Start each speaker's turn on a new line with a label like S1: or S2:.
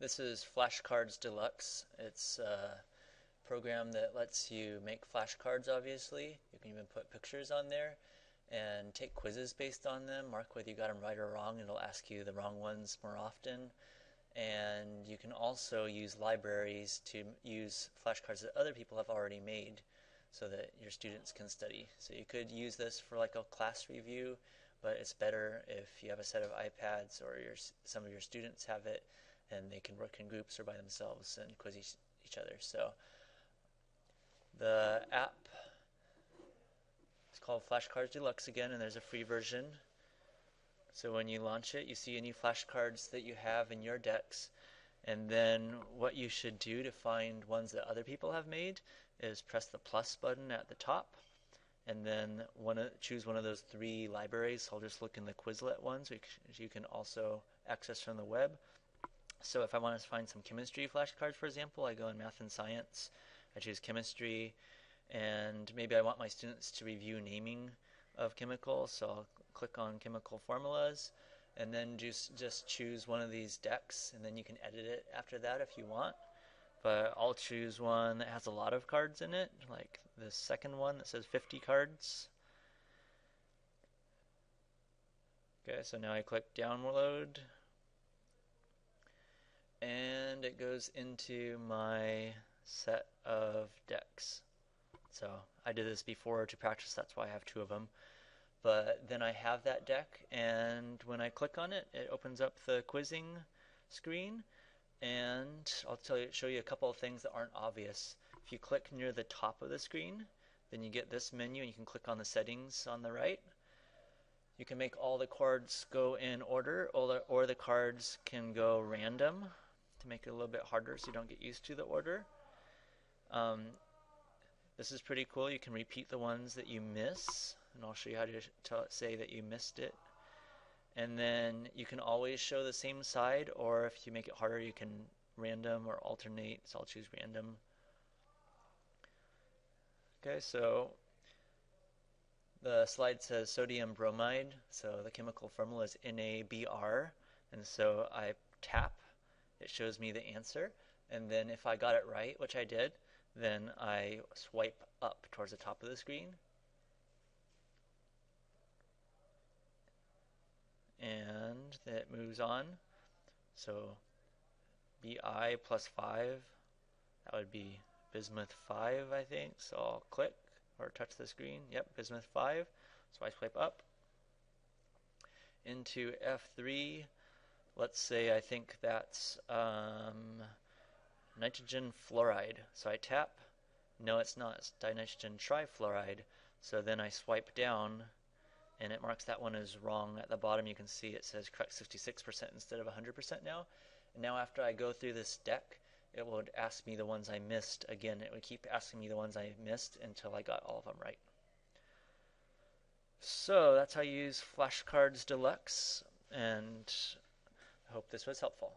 S1: This is Flashcards Deluxe. It's a program that lets you make flashcards, obviously. You can even put pictures on there and take quizzes based on them, mark whether you got them right or wrong, and it'll ask you the wrong ones more often. And you can also use libraries to use flashcards that other people have already made so that your students can study. So you could use this for like a class review, but it's better if you have a set of iPads or some of your students have it and they can work in groups or by themselves and quiz each other. So the app is called Flashcards Deluxe again, and there's a free version. So when you launch it, you see any flashcards that you have in your decks, and then what you should do to find ones that other people have made is press the plus button at the top, and then choose one of those three libraries. So I'll just look in the Quizlet ones, which you can also access from the web. So if I want to find some chemistry flashcards, for example, I go in Math and Science, I choose Chemistry, and maybe I want my students to review naming of chemicals, so I'll click on Chemical Formulas, and then just choose one of these decks, and then you can edit it after that if you want. But I'll choose one that has a lot of cards in it, like the second one that says 50 cards. Okay, so now I click Download, and it goes into my set of decks. So I did this before to practice, that's why I have two of them. But then I have that deck, and when I click on it, it opens up the quizzing screen, and I'll show you a couple of things that aren't obvious. If you click near the top of the screen, then you get this menu, and you can click on the settings on the right. You can make all the cards go in order, or the cards can go random to make it a little bit harder so you don't get used to the order. This is pretty cool. You can repeat the ones that you miss, and I'll show you how to say that you missed it. And then you can always show the same side, or if you make it harder, you can random or alternate. So I'll choose random. Okay, so the slide says sodium bromide, so the chemical formula is NaBr, and so I tap, it shows me the answer, and then if I got it right, which I did, then I swipe up towards the top of the screen, and it moves on. So Bi plus 5, that would be bismuth 5, I think. So I'll click or touch the screen. Yep, bismuth 5. So I swipe up into F3. Let's say I think that's nitrogen fluoride. So I tap. No, it's not. It's dinitrogen trifluoride. So then I swipe down, and it marks that one as wrong. At the bottom you can see it says correct 66% instead of 100% now. And now after I go through this deck, it would ask me the ones I missed again. It would keep asking me the ones I missed until I got all of them right. So that's how you use Flashcards Deluxe, and I hope this was helpful.